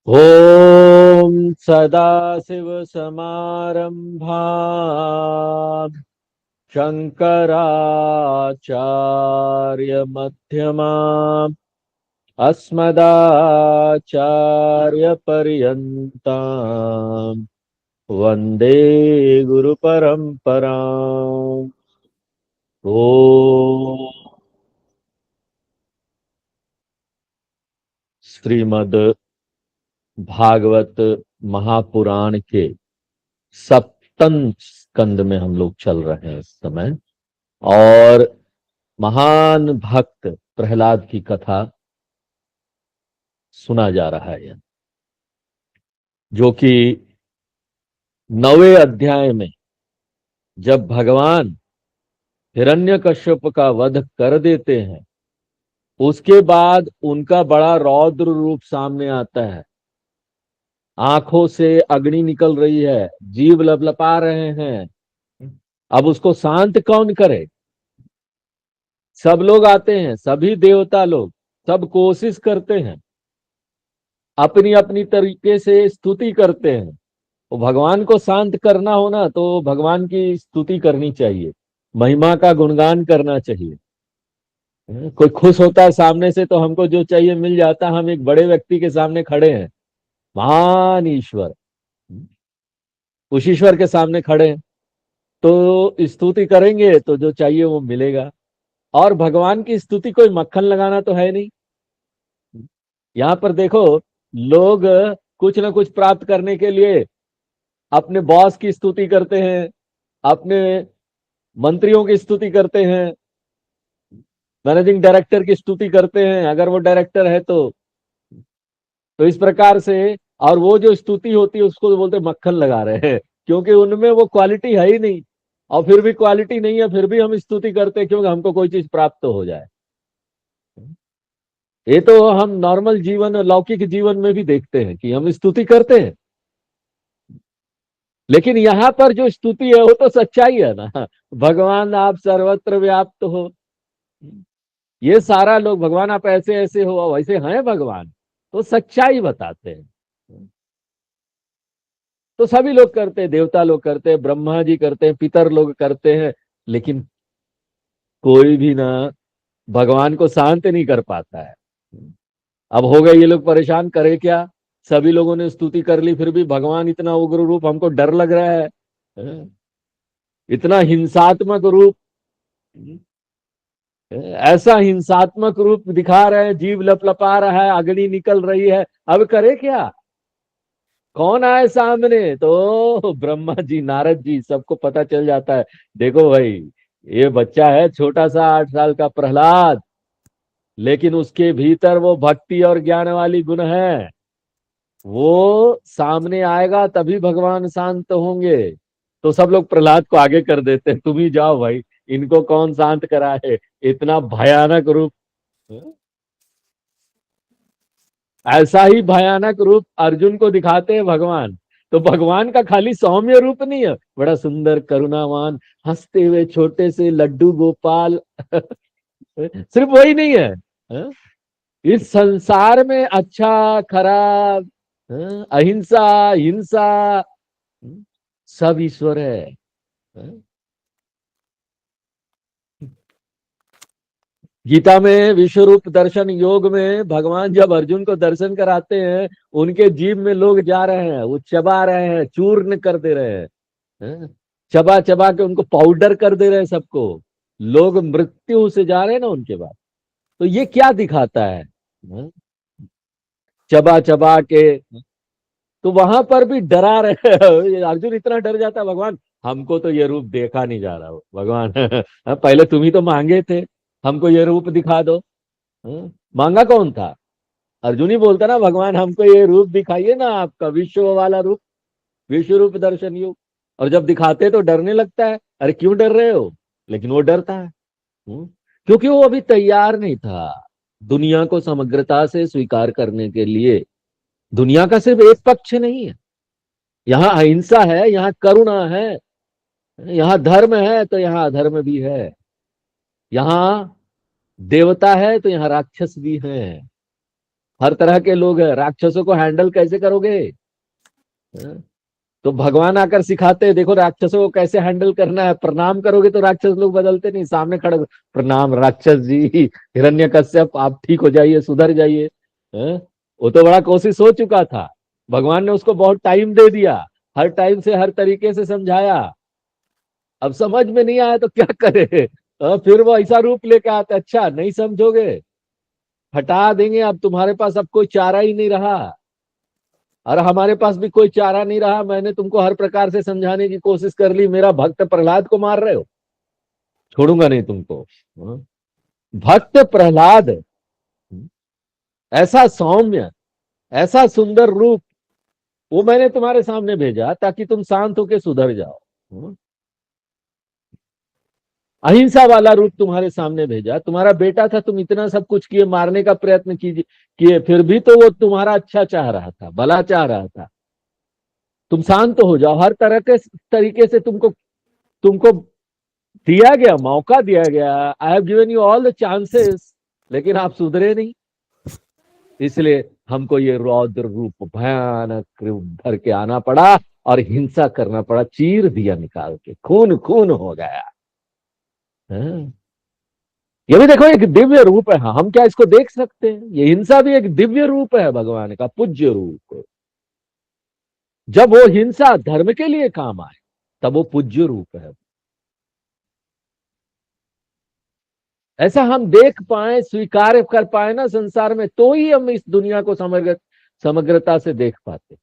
ओम सदाशिव समारंभा शंकराचार्य मध्यमा अस्मदाचार्य पर्यंता वंदे गुरु परंपरा। ओ श्रीमद् भागवत महापुराण के सप्तम स्कंद में हम लोग चल रहे हैं इस समय। और महान भक्त प्रहलाद की कथा सुना जा रहा है, जो कि 9वें अध्याय में जब भगवान हिरण्यकश्यप का वध कर देते हैं, उसके बाद उनका बड़ा रौद्र रूप सामने आता है। आंखों से अग्नि निकल रही है, जीभ लपलपा रहे हैं। अब उसको शांत कौन करे? सब लोग आते हैं, सभी देवता लोग, सब कोशिश करते हैं, अपनी अपनी तरीके से स्तुति करते हैं। तो भगवान को शांत करना हो ना, तो भगवान की स्तुति करनी चाहिए, महिमा का गुणगान करना चाहिए। कोई खुश होता है सामने से तो हमको जो चाहिए मिल जाता है। हम एक बड़े व्यक्ति के सामने खड़े हैं, महान ईश्वर, उस ईश्वर के सामने खड़े हैं, तो स्तुति करेंगे तो जो चाहिए वो मिलेगा। और भगवान की स्तुति कोई मक्खन लगाना तो है नहीं। यहाँ पर देखो, लोग कुछ ना कुछ प्राप्त करने के लिए अपने बॉस की स्तुति करते हैं, अपने मंत्रियों की स्तुति करते हैं, मैनेजिंग डायरेक्टर की स्तुति करते हैं, अगर वो डायरेक्टर है तो इस प्रकार से। और वो जो स्तुति होती है उसको बोलते मक्खन लगा रहे हैं, क्योंकि उनमें वो क्वालिटी है ही नहीं। और फिर भी क्वालिटी नहीं है, फिर भी हम स्तुति करते हैं, क्योंकि हमको कोई चीज प्राप्त तो हो जाए। ये तो हम नॉर्मल जीवन, लौकिक जीवन में भी देखते हैं कि हम स्तुति करते हैं। लेकिन यहाँ पर जो स्तुति है वो तो सच्चाई है ना। भगवान आप सर्वत्र व्याप्त हो, ये सारा लोग, भगवान आप ऐसे ऐसे हो, वैसे हैं भगवान, तो सच्चाई बताते हैं। तो सभी लोग करते हैं, देवता लोग करते हैं, ब्रह्मा जी करते हैं, पितर लोग करते हैं। लेकिन कोई भी ना भगवान को शांत नहीं कर पाता है। अब हो गए ये लोग परेशान, करे क्या? सभी लोगों ने स्तुति कर ली, फिर भी भगवान इतना उग्र रूप, हमको डर लग रहा है। इतना हिंसात्मक रूप, ऐसा हिंसात्मक रूप दिखा रहे हैं, जीव लपलपा रहा है, अग्नि निकल रही है। अब करे क्या? कौन आए सामने? तो ब्रह्मा जी, नारद जी, सबको पता चल जाता है। देखो भाई, ये बच्चा है छोटा सा, 8 साल का प्रहलाद, लेकिन उसके भीतर वो भक्ति और ज्ञान वाली गुण है। वो सामने आएगा तभी भगवान शांत होंगे। तो सब लोग प्रहलाद को आगे कर देते हैं, तुम ही जाओ भाई, इनको कौन शांत कराए, इतना भयानक रूप। ऐसा ही भयानक रूप अर्जुन को दिखाते हैं भगवान। तो भगवान का खाली सौम्य रूप नहीं है, बड़ा सुंदर करुणावान, हंसते हुए छोटे से लड्डू गोपाल। सिर्फ वही नहीं है, हाँ? इस संसार में अच्छा खराब, हाँ? अहिंसा, हिंसा, सब ईश्वर है। हाँ? गीता में विश्व रूप दर्शन योग में भगवान जब अर्जुन को दर्शन कराते हैं, उनके जीभ में लोग जा रहे हैं, वो चबा रहे हैं, चूर्ण कर दे रहे हैं। हैं? चबा चबा के उनको पाउडर कर दे रहे हैं सबको। लोग मृत्यु से जा रहे हैं ना उनके बाद। तो ये क्या दिखाता है? हैं? चबा चबा के। तो वहां पर भी डरा रहे हैं। अर्जुन इतना डर जाता है, भगवान हमको तो ये रूप देखा नहीं जा रहा हो भगवान। पहले तुम ही तो मांगे थे, हमको ये रूप दिखा दो। मांगा कौन था? अर्जुन ही बोलता ना, भगवान हमको ये रूप दिखाइए ना, आपका विश्व वाला रूप, विश्व रूप दर्शन योग। और जब दिखाते तो डरने लगता है, अरे क्यों डर रहे हो? लेकिन वो डरता है। क्योंकि वो अभी तैयार नहीं था दुनिया को समग्रता से स्वीकार करने के लिए। दुनिया का सिर्फ एक पक्ष नहीं है, यहाँ अहिंसा है, यहाँ करुणा है, यहाँ धर्म है तो यहाँ अधर्म भी है, यहाँ देवता है तो यहाँ राक्षस भी है। हर तरह के लोग हैं, राक्षसों को हैंडल कैसे करोगे? हाँ? तो भगवान आकर सिखाते हैं, देखो राक्षसों को कैसे हैंडल करना है। प्रणाम करोगे तो राक्षस लोग बदलते नहीं, सामने खड़े प्रणाम राक्षस जी, हिरण्यकश्यप आप ठीक हो जाइए, सुधर जाइए। हाँ? वो तो बड़ा कोशिश हो चुका था, भगवान ने उसको बहुत टाइम दे दिया, हर टाइम से हर तरीके से समझाया। अब समझ में नहीं आया तो क्या करे? फिर वो ऐसा रूप लेके आते, अच्छा नहीं समझोगे, हटा देंगे, अब तुम्हारे पास अब कोई चारा ही नहीं रहा। और हमारे पास भी कोई चारा नहीं रहा, मैंने तुमको हर प्रकार से समझाने की कोशिश कर ली, मेरा भक्त प्रहलाद को मार रहे हो, छोड़ूंगा नहीं तुमको। हाँ? भक्त प्रहलाद, ऐसा सौम्य, ऐसा सुंदर रूप, वो मैंने तुम्हारे सामने भेजा ताकि तुम शांत होकर सुधर जाओ। हाँ? अहिंसा वाला रूप तुम्हारे सामने भेजा, तुम्हारा बेटा था, तुम इतना सब कुछ किए, मारने का प्रयत्न कीजिए किए, फिर भी तो वो तुम्हारा अच्छा चाह रहा था, भला चाह रहा था। तुम शांत हो जाओ, हर तरह के तरीके से तुमको तुमको दिया गया, मौका दिया गया, I have given you all the chances, लेकिन आप सुधरे नहीं। इसलिए हमको ये रौद्र रूप, भयानक रूप भर के आना पड़ा और हिंसा करना पड़ा, चीर दिया निकाल के, खून खून हो गया। हाँ? ये भी देखो एक दिव्य रूप है। हाँ, हम क्या इसको देख सकते हैं? ये हिंसा भी एक दिव्य रूप है, भगवान का पूज्य रूप। जब वो हिंसा धर्म के लिए काम आए तब वो पूज्य रूप है। ऐसा हम देख पाए, स्वीकार कर पाए ना संसार में, तो ही हम इस दुनिया को समग्रता से देख पाते।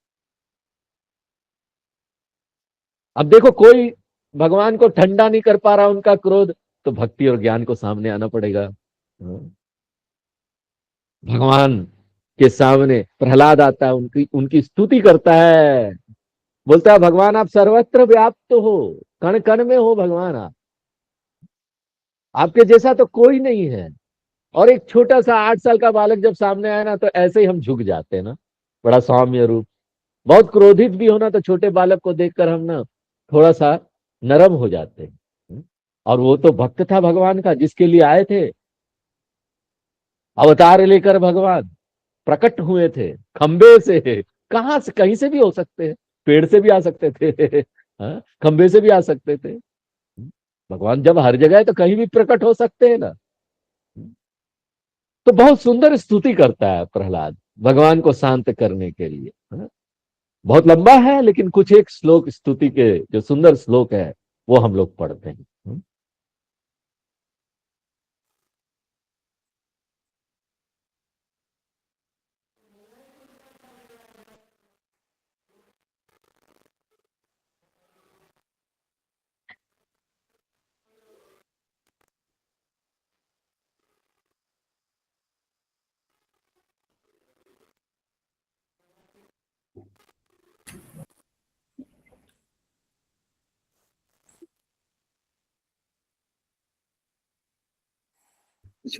अब देखो कोई भगवान को ठंडा नहीं कर पा रहा उनका क्रोध, तो भक्ति और ज्ञान को सामने आना पड़ेगा। हाँ। भगवान के सामने प्रहलाद आता है, उनकी उनकी स्तुति करता है, बोलता है भगवान आप सर्वत्र व्याप्त हो, कण कण में हो भगवान आप, आपके जैसा तो कोई नहीं है। और एक छोटा सा 8 साल का बालक जब सामने आया ना, तो ऐसे ही हम झुक जाते हैं ना, बड़ा सौम्य रूप। बहुत क्रोधित भी होना तो छोटे बालक को देखकर हम ना थोड़ा सा नरम हो जाते हैं। और वो तो भक्त था भगवान का, जिसके लिए आए थे, अवतार लेकर भगवान प्रकट हुए थे खंबे से। कहां से? कहीं से भी हो सकते हैं, पेड़ से भी आ सकते थे, हाँ? खंबे से भी आ सकते थे। भगवान जब हर जगह है तो कहीं भी प्रकट हो सकते हैं ना। तो बहुत सुंदर स्तुति करता है प्रहलाद भगवान को शांत करने के लिए। हाँ? बहुत लंबा है, लेकिन कुछ एक श्लोक स्तुति के जो सुंदर श्लोक है वो हम लोग पढ़ते हैं।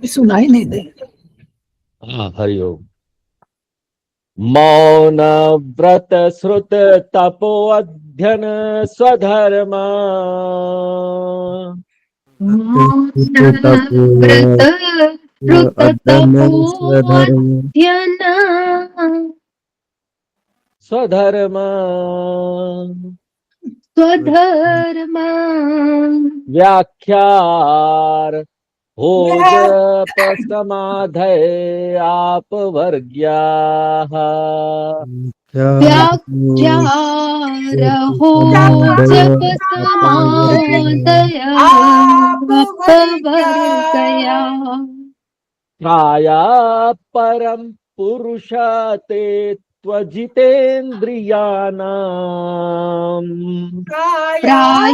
सुनाई नहीं दे। हाँ, हरिओम। मौन व्रत श्रुत तपो अध्ययन स्वधर्म, व्रत श्रुत तपोध्यन स्वधर्म स्वधर्म व्याख्यार हो जप समाधय आप वर्ग्या, व्याख्यार हो जप समादय अपवर गया। त्राया परम पुरुष ते त्वजितेन्द्रियाणाम, प्राय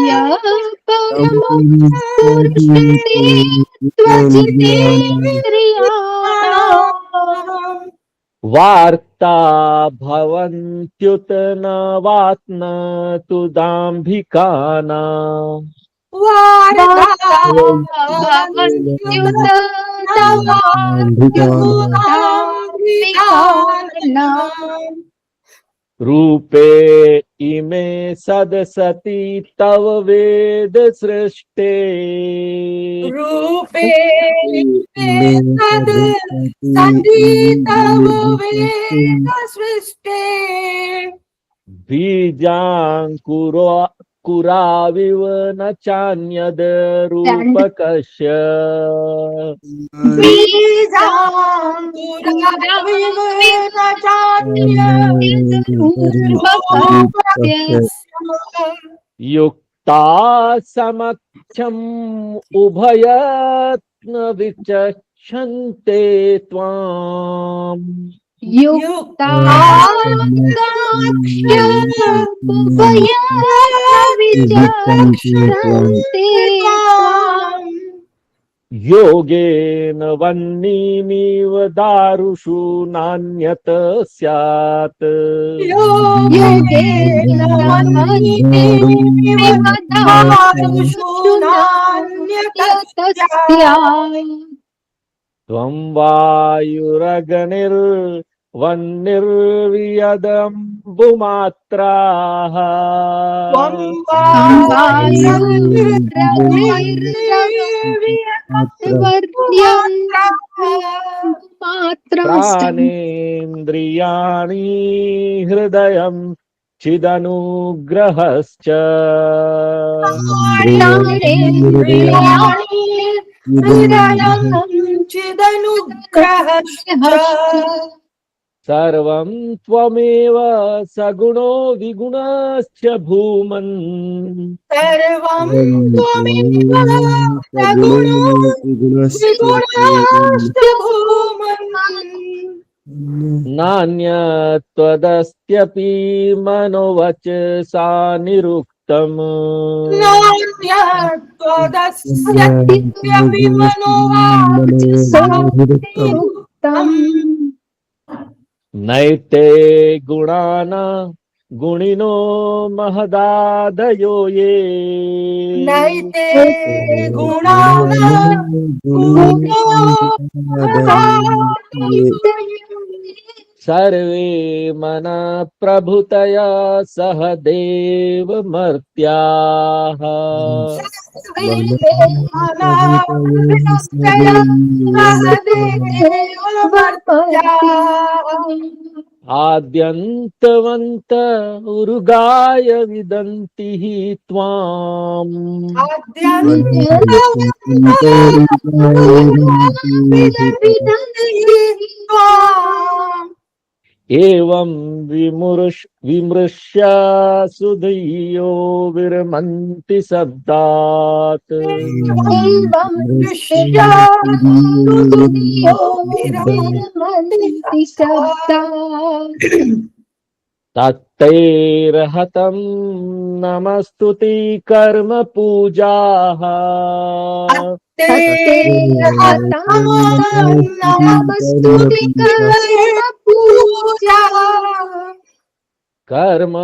परम पुरुषे त्वजितेन्द्रियाणाम् वार्ता भवन्त्युत न वात्न तु दाम्भिकानाम्, भवन्त्युत नवात्युदाम्बिकानाम् रूपे इमे सदसति तव वेद सृष्टे रूपे तद सती तव वेद सृष्टे बीजांकुराविव न चान्यद रूपकस्य बीजांकुराविव न चान्यद्रूपकस्य युक्ता समक्षम् उभयत्न विचक्षन्ते त्वाम् युक्ता विचक्षन्ते योगेन वह्निमिव दारुषु नान्यत स्यात् योगेन वह्निमिव दारुषु नान्यत स्यात् त्वं वायुरग्निर्वह्निर्यदम्बुमात्राः प्राणेन्द्रियाणि हृदयं चिदनुग्रहश्च सर्वं त्वमेव सगुणो विगुणश्च भूमन् सर्वं त्वमेव सगुणो विगुणश्च भूमन् नान्यत्वदस्त्यपि मनोवचसा निरुक्तम् नान्यत्वदस्त्यपि मनोवाचसा निरुक्तम् नैते गुणान गुणिनो महदादयो ये नैते गुणाः सर्वे मन प्रभुतया सह देवमर्त्याः आद्यन्तवन्त उरुगाय विदन्ति हि त्वाम् एवं विमृश्य सुधियो विरमन्ति शब्दात् तत्तैर्हतं नमस्तुति कर्म पूजाः कर्म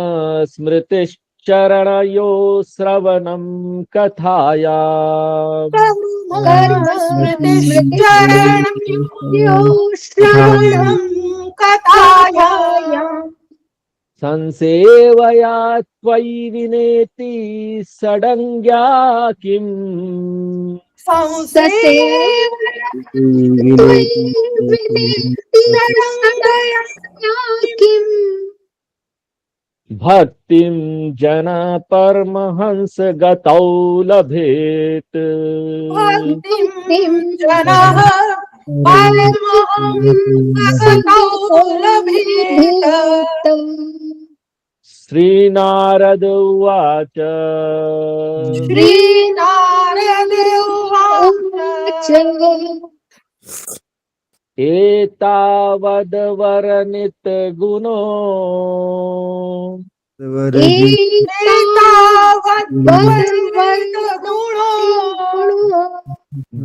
स्मृतिश्चरणयो श्रवणं कथाया संसेवया त्वयि विनेति षडङ्ग्या किम् भक्तिं जन परमहंस गतौ लभेत श्रीनारद उवाच एतावद्वर्णित गुणो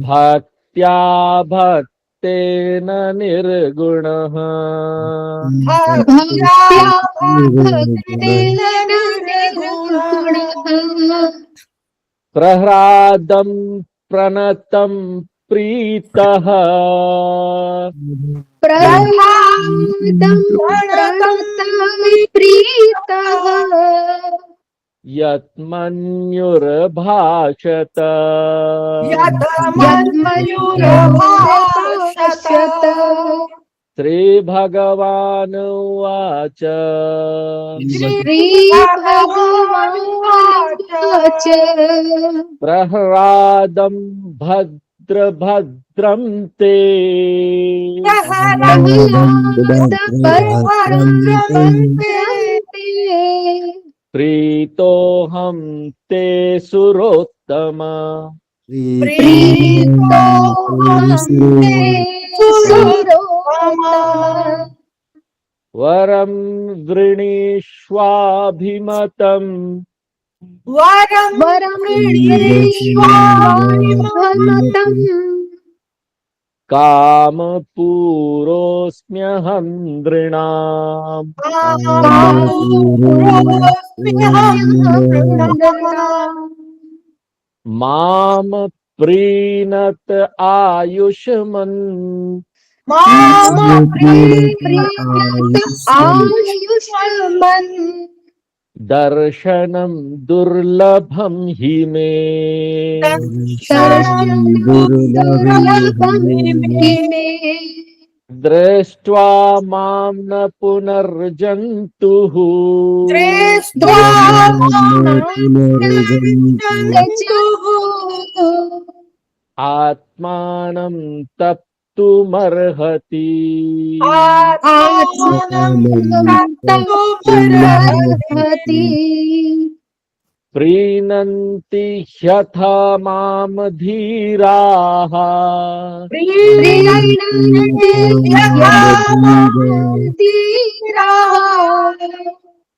भक्त्या भक्तेन निर्गुणः प्रह्लादं प्रणतं प्रीतः प्रह्लादं प्रणतं प्रीतः यत्मन्युर्भाषत यन्मयूरभाषत श्रीभगवानुवाच श्रीभगवानुवाच प्रह्लादं भद्रभद्रं ते प्रीतोऽहं ते सुरोत्तमा वरं वृणीष्वाभिमतम् कामपूरोऽस्म्यहं नृणाम् माम प्रीणत आयुष्मन् दर्शनं दुर्लभं हि मे दृष्ट्वा मां न पुनर्जन्तुः आत्मानं तप्तुमर्हति प्रीणन्ति ह्यथा माम धीराः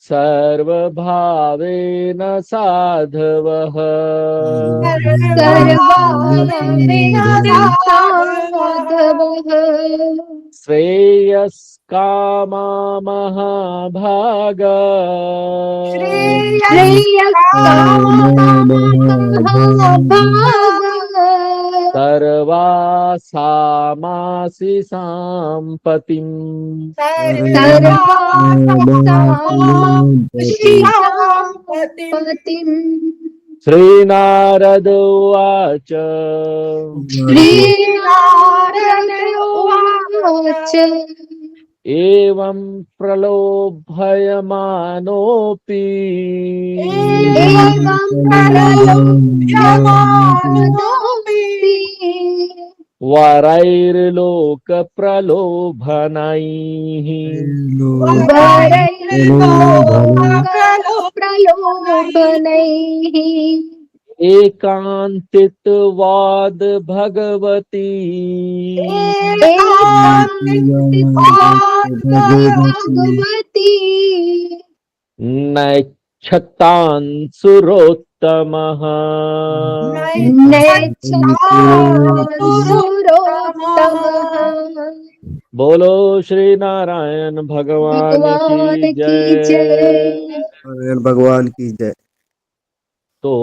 सर्वभावेन साधवः श्रेयस्कामा महाभागा सर्वासामासि साम्पतिम् श्रीनारद उवाच एवं प्रलोभयमानोऽपि वरैर्लोकप्रलोभनैः एकान्तितवाद भगवती नैच्छतान् सुरोत्तमः बोलो श्री नारायण भगवान की जय। भगवान की जय। तो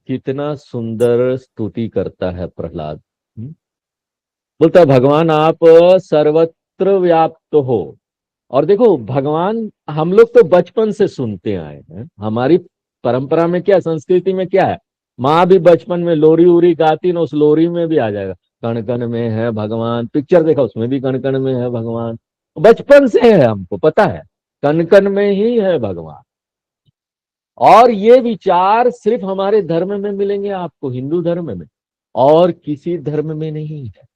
कितना सुंदर स्तुति करता है प्रहलाद। बोलता भगवान आप सर्वत्र व्याप्त हो। और देखो भगवान हम लोग तो बचपन से सुनते आए हैं, हमारी परंपरा में क्या, संस्कृति में क्या है, माँ भी बचपन में लोरी उरी गाती ना, उस लोरी में भी आ जाएगा कण कण में है भगवान। पिक्चर देखा उसमें भी कण कण में है भगवान। बचपन से है, हमको पता है कण कण में ही है भगवान। और ये विचार सिर्फ हमारे धर्म में मिलेंगे आपको, हिंदू धर्म में, और किसी धर्म में नहीं है।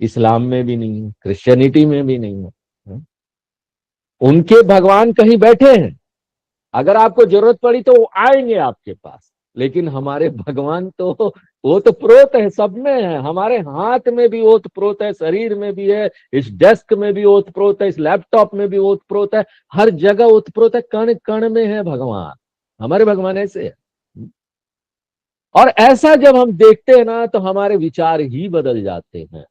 इस्लाम में भी नहीं है, क्रिश्चियनिटी में भी नहीं है। उनके भगवान कहीं बैठे हैं, अगर आपको जरूरत पड़ी तो वो आएंगे आपके पास। लेकिन हमारे भगवान तो वो तो प्रोत है, सब में है। हमारे हाथ में भी ओत प्रोत है, शरीर में भी है, इस डेस्क में भी ओत प्रोत है, इस लैपटॉप में भी ओत प्रोत है, हर जगह ओत प्रोत है, कण कण में है भगवान। हमारे भगवान ऐसे है। और ऐसा जब हम देखते हैं ना तो हमारे विचार ही बदल जाते हैं।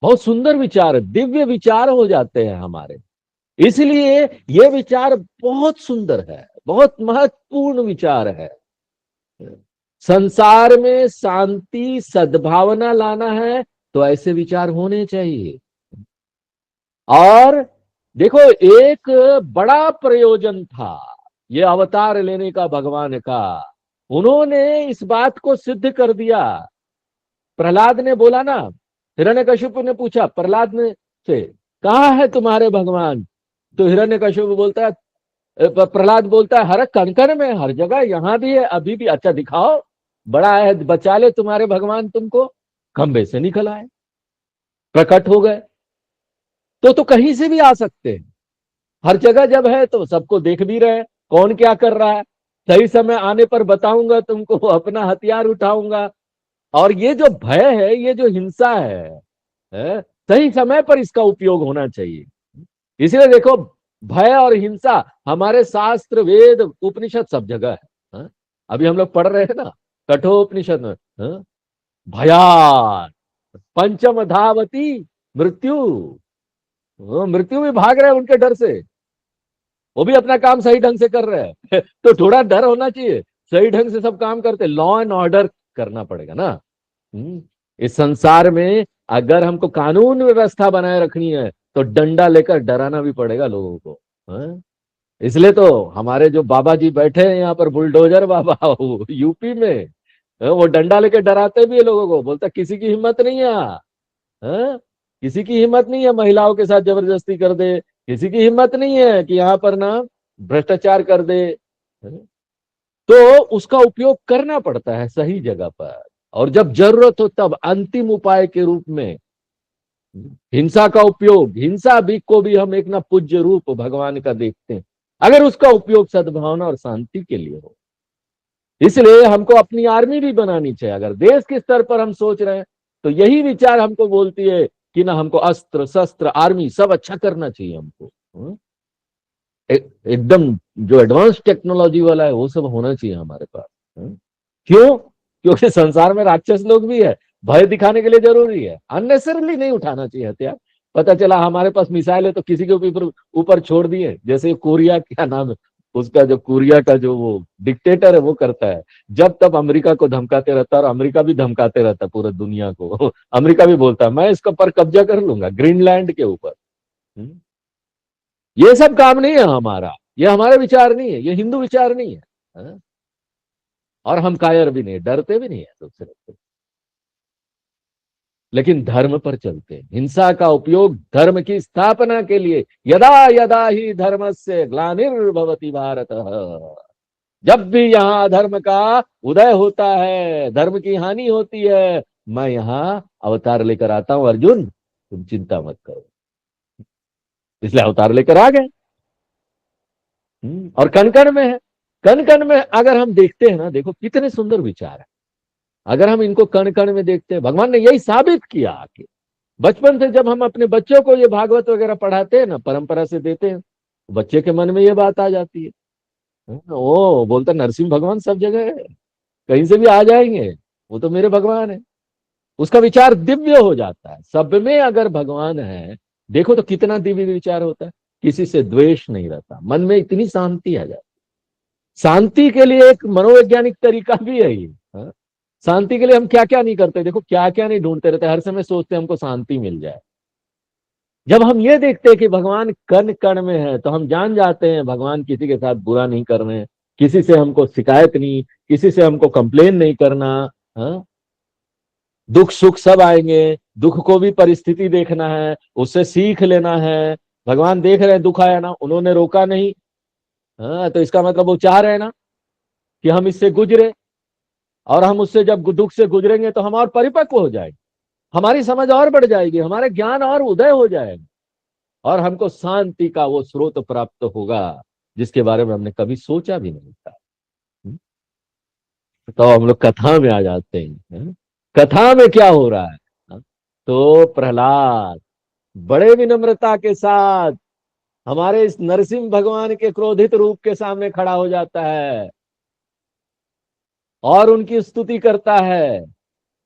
बहुत सुंदर विचार, दिव्य विचार हो जाते हैं हमारे। इसलिए ये विचार बहुत सुंदर है, बहुत महत्वपूर्ण विचार है। संसार में शांति सद्भावना लाना है तो ऐसे विचार होने चाहिए। और देखो एक बड़ा प्रयोजन था ये अवतार लेने का भगवान का, उन्होंने इस बात को सिद्ध कर दिया। प्रहलाद ने बोला ना, हिरण्यकशिपु ने पूछा प्रहलाद ने से, कहाँ है तुम्हारे भगवान? तो हिरण्यकशिपु बोलता है, प्रहलाद बोलता है, हर कण कण में, हर जगह, यहां भी है, अभी भी। अच्छा दिखाओ, बड़ा है, बचा ले तुम्हारे भगवान तुमको। खंबे से निकल आए, प्रकट हो गए। तो कहीं से भी आ सकते हैं, हर जगह जब है तो सबको देख भी रहे कौन क्या कर रहा है। सही समय आने पर बताऊंगा तुमको, अपना हथियार उठाऊंगा। और ये जो भय है, ये जो हिंसा है, सही समय पर इसका उपयोग होना चाहिए। इसलिए देखो, भय और हिंसा हमारे शास्त्र, वेद, उपनिषद सब जगह है। हाँ? अभी हम लोग पढ़ रहे हैं ना कठोपनिषद में, हाँ? भयान पंचम धावती मृत्यु, मृत्यु भी भाग रहे हैं उनके डर से। वो भी अपना काम सही ढंग से कर रहे हैं तो थोड़ा डर होना चाहिए, सही ढंग से सब काम करते, लॉ एंड ऑर्डर करना पड़ेगा ना। इस संसार में अगर हमको कानून व्यवस्था बनाए रखनी है तो डंडा लेकर डराना भी पड़ेगा लोगों को। हाँ? इसलिए तो हमारे जो बाबा जी बैठे हैं यहाँ पर, बुलडोजर बाबा यूपी में, वो डंडा लेकर डराते भी है लोगों को, बोलता किसी की हिम्मत नहीं है। हाँ? किसी की हिम्मत नहीं है महिलाओं के साथ जबरदस्ती कर दे, किसी की हिम्मत नहीं है कि यहाँ पर ना भ्रष्टाचार कर दे। हाँ? तो उसका उपयोग करना पड़ता है सही जगह पर, और जब जरूरत हो तब अंतिम उपाय के रूप में हिंसा का उपयोग। हिंसा भी को भी हम एक ना पूज्य रूप भगवान का देखते हैं, अगर उसका उपयोग सद्भावना और शांति के लिए हो। इसलिए हमको अपनी आर्मी भी बनानी चाहिए। अगर देश के स्तर पर हम सोच रहे हैं तो यही विचार हमको बोलती है कि ना हमको अस्त्र शस्त्र आर्मी सब अच्छा करना चाहिए हमको। एकदम जो एडवांस टेक्नोलॉजी वाला है वो सब होना चाहिए हमारे पास। क्यों? क्योंकि संसार में राक्षस लोग भी है, भय दिखाने के लिए जरूरी है, अननेसेसरली नहीं उठाना चाहिए हथियार। पता चला हमारे पास मिसाइल है तो किसी के ऊपर छोड़ दिए, जैसे कोरिया, क्या नाम है उसका, जो कोरिया का जो वो डिक्टेटर है वो करता है, जब तब अमेरिका को धमकाते रहता है, और अमेरिका भी धमकाते रहता है पूरी दुनिया को अमेरिका भी बोलता है मैं इसका पर कब्जा कर लूंगा ग्रीनलैंड के ऊपर। ये सब काम नहीं है हमारा, ये हमारे विचार नहीं है, ये हिंदू विचार नहीं है। हाँ? और हम कायर भी नहीं, डरते भी नहीं है दूसरे से, लेकिन धर्म पर चलते हैं। हिंसा का उपयोग धर्म की स्थापना के लिए, यदा यदा ही धर्मस्य ग्लानिर्भवति भारत, जब भी यहाँ अधर्म का उदय होता है, धर्म की हानि होती है, मैं यहाँ अवतार लेकर आता हूं अर्जुन, तुम चिंता मत करो। इसलिए अवतार लेकर आ गए। और कण कण में है, कण कण में अगर हम देखते हैं ना, देखो कितने सुंदर विचार है। अगर हम इनको कण कण में देखते हैं, भगवान ने यही साबित किया कि बचपन से जब हम अपने बच्चों को ये भागवत वगैरह पढ़ाते हैं ना, परंपरा से देते हैं, बच्चे के मन में ये बात आ जाती है। वो बोलता नरसिंह भगवान सब जगह है, कहीं से भी आ जाएंगे, वो तो मेरे भगवान है। उसका विचार दिव्य हो जाता है। सब में अगर भगवान है, देखो तो कितना दिव्य विचार होता है, किसी से द्वेष नहीं रहता, मन में इतनी शांति आ जाती। शांति के लिए एक मनोवैज्ञानिक तरीका भी है ये। शांति के लिए हम क्या क्या नहीं करते, देखो क्या क्या नहीं ढूंढते रहते, हर समय सोचते हमको शांति मिल जाए। जब हम ये देखते हैं कि भगवान कण कण में है, तो हम जान जाते हैं भगवान किसी के साथ बुरा नहीं कर रहे हैं, किसी से हमको शिकायत नहीं, किसी से हमको कंप्लेन नहीं करना। हाँ? दुख सुख सब आएंगे, दुख को भी परिस्थिति देखना है, उससे सीख लेना है। भगवान देख रहे हैं दुख आया ना, उन्होंने रोका नहीं। हाँ, तो इसका मतलब वो चाह रहे हैं ना कि हम इससे गुजरे, और हम उससे जब दुख से गुजरेंगे तो हम और परिपक्व हो जाएंगे, हमारी समझ और बढ़ जाएगी, हमारे ज्ञान और उदय हो जाएगा, और हमको शांति का वो स्रोत प्राप्त होगा जिसके बारे में हमने कभी सोचा भी नहीं था। तो हम लोग कथा में आ जाते हैं। कथा में क्या हो रहा है? तो प्रहलाद बड़े विनम्रता के साथ हमारे इस नरसिंह भगवान के क्रोधित रूप के सामने खड़ा हो जाता है और उनकी स्तुति करता है,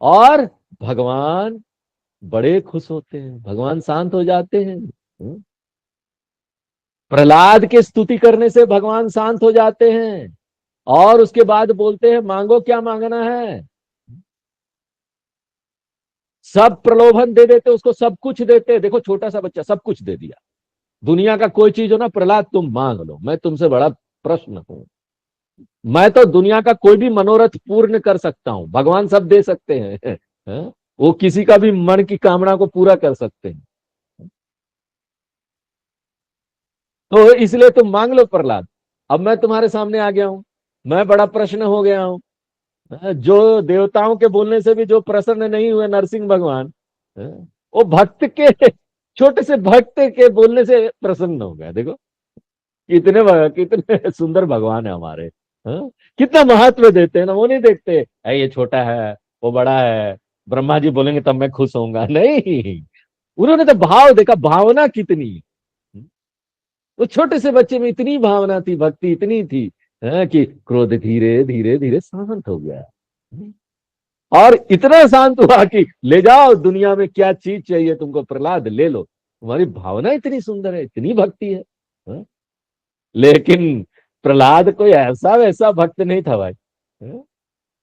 और भगवान बड़े खुश होते हैं, भगवान शांत हो जाते हैं। प्रहलाद के स्तुति करने से भगवान शांत हो जाते हैं, और उसके बाद बोलते हैं मांगो क्या मांगना है। सब प्रलोभन दे देते उसको, सब कुछ देते। देखो छोटा सा बच्चा सब कुछ दे दिया, दुनिया का कोई चीज हो ना, प्रहलाद तुम मांग लो, मैं तुमसे बड़ा प्रश्न हूं। मैं तो दुनिया का कोई भी मनोरथ पूर्ण कर सकता हूं, भगवान सब दे सकते हैं। हाँ? वो किसी का भी मन की कामना को पूरा कर सकते हैं। तो इसलिए तुम मांग लो प्रहलाद, अब मैं तुम्हारे सामने आ गया हूं, मैं बड़ा प्रश्न हो गया हूं। जो देवताओं के बोलने से भी जो प्रसन्न नहीं हुए नरसिंह भगवान, वो भक्त के, छोटे से भक्त के बोलने से प्रसन्न हो गया। देखो कितने सुंदर भगवान है हमारे। हाँ? कितना महत्व देते हैं ना, वो नहीं देखते ये छोटा है वो बड़ा है, ब्रह्मा जी बोलेंगे तब मैं खुश होऊंगा, नहीं। उन्होंने तो भाव देखा, भावना कितनी। वो छोटे से बच्चे में इतनी भावना थी, भक्ति इतनी थी, कि क्रोध धीरे धीरे धीरे शांत हो गया। और इतना शांत हुआ कि ले जाओ, दुनिया में क्या चीज चाहिए तुमको प्रहलाद, ले लो। तुम्हारी भावना इतनी सुंदर है, इतनी भक्ति है। हाँ? लेकिन प्रहलाद कोई ऐसा वैसा भक्त नहीं था भाई। हाँ?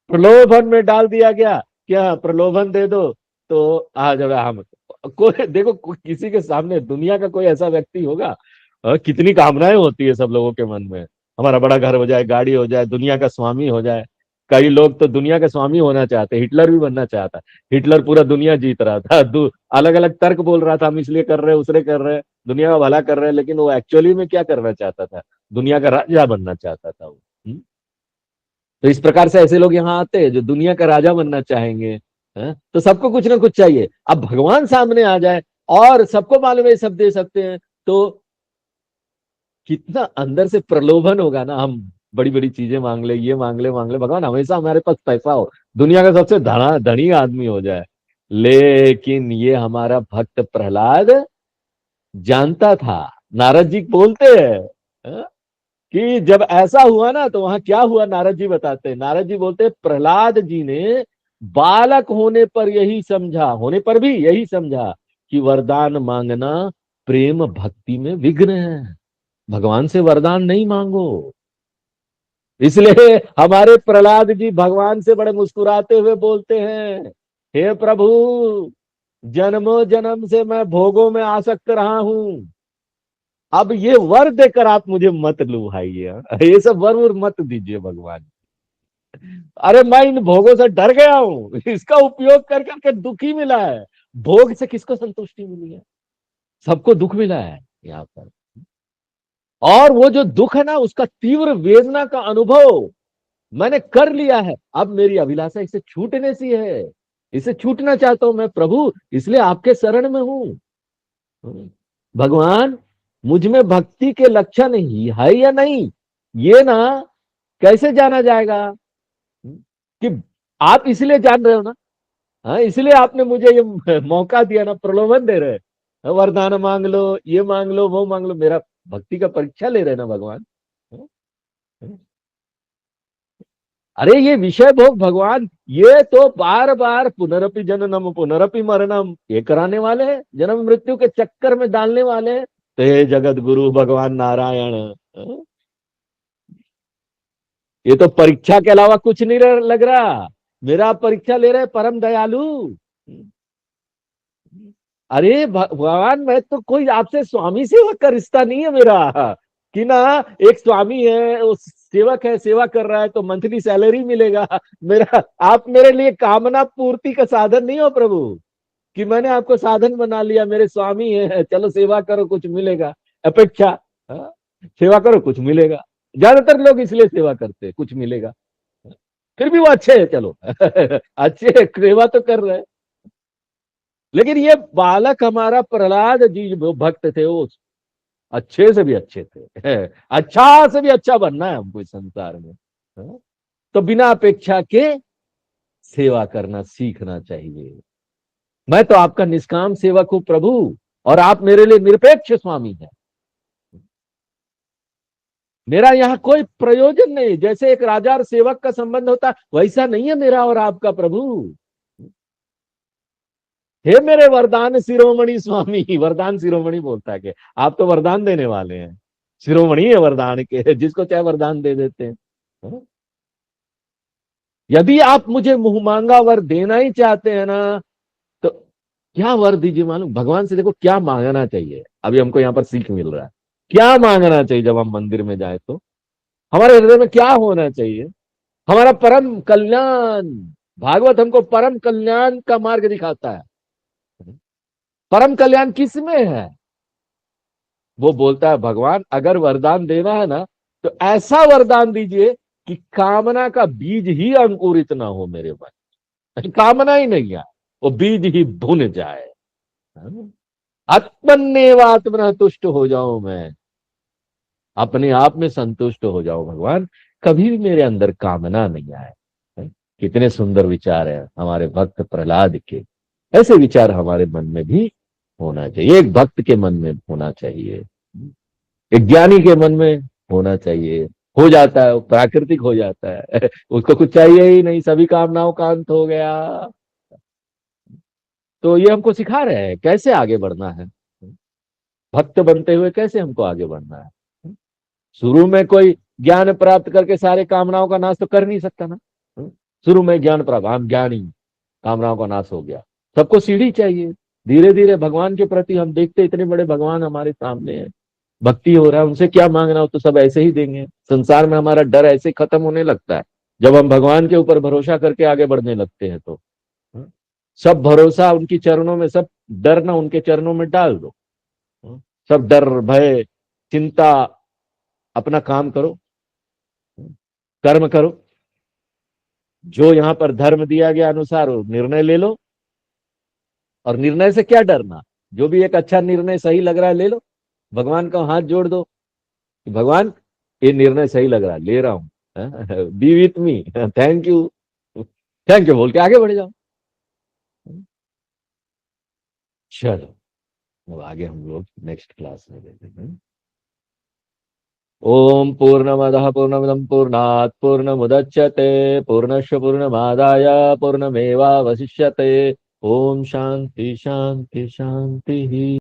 प्रलोभन में डाल दिया गया, क्या प्रलोभन दे दो तो आ जाओ हम। कोई देखो किसी के सामने दुनिया का कोई ऐसा व्यक्ति होगा, कितनी कामनाएं होती है सब लोगों के मन में, हमारा बड़ा घर हो जाए, गाड़ी हो जाए, दुनिया का स्वामी हो जाए। कई लोग तो दुनिया का स्वामी होना चाहते, हिटलर भी बनना चाहता। हिटलर पूरा दुनिया जीत रहा था, अलग अलग तर्क बोल रहा था, हम इसलिए कर रहे हैं उसने कर रहे हैं, दुनिया का भला कर रहे हैं, लेकिन वो एक्चुअली में क्या करना चाहता था, दुनिया का राजा बनना चाहता था वो। तो इस प्रकार से ऐसे लोग यहाँ आते हैं जो दुनिया का राजा बनना चाहेंगे। तो सबको कुछ ना कुछ चाहिए। अब भगवान सामने आ जाए और सबको मालूम है सब दे सकते हैं, तो कितना अंदर से प्रलोभन होगा ना, हम बड़ी बड़ी चीजें मांग ले, ये मांग ले मांग ले, भगवान हमेशा हमारे पास पैसा हो, दुनिया का सबसे धनी आदमी हो जाए। लेकिन ये हमारा भक्त प्रहलाद जानता था। नारद जी बोलते हैं, कि जब ऐसा हुआ ना तो वहां क्या हुआ, नारद जी बताते हैं। नारद जी बोलते हैं प्रहलाद जी ने बालक होने पर यही समझा, होने पर भी यही समझा कि वरदान मांगना प्रेम भक्ति में विघ्न है, भगवान से वरदान नहीं मांगो। इसलिए हमारे प्रहलाद जी भगवान से बड़े मुस्कुराते हुए बोलते हैं, हे प्रभु, जन्मों जन्म से मैं भोगों में आसक्त रहा हूं, अब ये वर देकर आप मुझे मत लुभाइए, ये सब वर मत दीजिए भगवान। अरे मैं इन भोगों से डर गया हूं, इसका उपयोग कर करके दुखी मिला है। भोग से किसको संतुष्टि मिली है, सबको दुख मिला है यहाँ पर। और वो जो दुख है ना, उसका तीव्र वेदना का अनुभव मैंने कर लिया है। अब मेरी अभिलाषा इसे छूटने सी है, इसे छूटना चाहता हूं मैं प्रभु, इसलिए आपके शरण में हूं। भगवान, मुझ में भक्ति के लक्षण ही है या नहीं, ये ना कैसे जाना जाएगा, कि आप इसलिए जान रहे हो ना। हाँ, इसलिए आपने मुझे ये मौका दिया ना, प्रलोभन दे रहे हैं, वरदान मांग लो, ये मांग लो, वो मांग लो, मेरा भक्ति का परीक्षा ले रहे हैं ना भगवान। अरे ये विषय भोग भगवान, ये तो बार बार पुनरपि जननम पुनरपि मरणम ये कराने वाले हैं, जन्म मृत्यु के चक्कर में डालने वाले हैं। तो हे जगत गुरु भगवान नारायण, ये तो परीक्षा के अलावा कुछ नहीं लग रहा, मेरा परीक्षा ले रहे परम दयालु। अरे भगवान, मैं तो कोई आपसे स्वामी सेवक का रिश्ता नहीं है मेरा, कि ना एक स्वामी है, उस सेवक है, सेवा कर रहा है तो मंथली सैलरी मिलेगा मेरा। आप मेरे लिए कामना पूर्ति का साधन नहीं हो प्रभु, कि मैंने आपको साधन बना लिया, मेरे स्वामी है, चलो सेवा करो कुछ मिलेगा, अपेक्षा। सेवा करो कुछ मिलेगा, ज्यादातर लोग इसलिए सेवा करते हैं कुछ मिलेगा, फिर भी वो अच्छे है, चलो अच्छे सेवा तो कर रहे हैं। लेकिन ये बालक हमारा प्रहलाद जी जो भक्त थे, वो अच्छे से भी अच्छे थे, अच्छा से भी अच्छा बनना है हमको इस संसार में। तो बिना अपेक्षा के सेवा करना सीखना चाहिए। मैं तो आपका निष्काम सेवक हूं प्रभु, और आप मेरे लिए निरपेक्ष स्वामी हैं। मेरा यहाँ कोई प्रयोजन नहीं, जैसे एक राजा और सेवक का संबंध होता वैसा नहीं है मेरा और आपका प्रभु। हे मेरे वरदान शिरोमणि स्वामी, वरदान शिरोमणि बोलता है कि आप तो वरदान देने वाले हैं, शिरोमणि है वरदान के, जिसको चाहे वरदान दे देते हैं। यदि आप मुझे मुंह मांगा वर देना ही चाहते हैं ना, तो क्या वर दीजिए मालूम, भगवान से देखो क्या मांगना चाहिए। अभी हमको यहाँ पर सीख मिल रहा है, क्या मांगना चाहिए जब हम मंदिर में जाए तो हमारे हृदय में क्या होना चाहिए? हमारा परम कल्याण। भागवत हमको परम कल्याण का मार्ग दिखाता है। परम कल्याण किस में है? वो बोलता है भगवान अगर वरदान देना है ना तो ऐसा वरदान दीजिए कि कामना का बीज ही अंकुरित ना हो मेरे मन, कामना ही नहीं आए, वो बीज ही भुन जाए। आत्मन्नेवात्मनः तुष्ट हो जाऊं मैं, अपने आप में संतुष्ट हो जाओ भगवान, कभी भी मेरे अंदर कामना नहीं आए। कितने सुंदर विचार है हमारे भक्त प्रहलाद के। ऐसे विचार हमारे मन में भी होना चाहिए, एक भक्त के मन में होना चाहिए, एक ज्ञानी के मन में होना चाहिए। हो जाता है, वो प्राकृतिक हो जाता है उसको कुछ चाहिए ही नहीं, सभी कामनाओं का अंत हो गया। तो ये हमको सिखा रहे हैं कैसे आगे बढ़ना है, भक्त बनते हुए कैसे हमको आगे बढ़ना है। शुरू में कोई ज्ञान प्राप्त करके सारे कामनाओं का नाश तो कर नहीं सकता ना। शुरू में ज्ञान प्राप्त, हम ज्ञानी, कामनाओं का नाश हो गया। सबको सीढ़ी चाहिए। धीरे धीरे भगवान के प्रति हम देखते इतने बड़े भगवान हमारे सामने हैं, भक्ति हो रहा है, उनसे क्या मांगना हो तो सब ऐसे ही देंगे। संसार में हमारा डर ऐसे खत्म होने लगता है जब हम भगवान के ऊपर भरोसा करके आगे बढ़ने लगते हैं। तो सब भरोसा उनकी चरणों में, सब डर ना उनके चरणों में डाल दो। सब डर भय चिंता, अपना काम करो, कर्म करो, जो यहाँ पर धर्म दिया गया अनुसार निर्णय ले लो। और निर्णय से क्या डरना, जो भी एक अच्छा निर्णय सही लग रहा है ले लो। भगवान का हाथ जोड़ दो कि भगवान ये निर्णय सही लग रहा है, ले रहा हूं, B with me, thank you, thank you बोल के आगे बढ़ जाओ। चलो अब आगे हम लोग नेक्स्ट क्लास में देखेंगे। ओम पूर्णमदः पूर्णमिदं पूर्णात् पूर्णमुदच्यते पूर्णस्य पूर्णमादाय पूर्णमेवावशिष्यते। ओम शांति शांति शांति।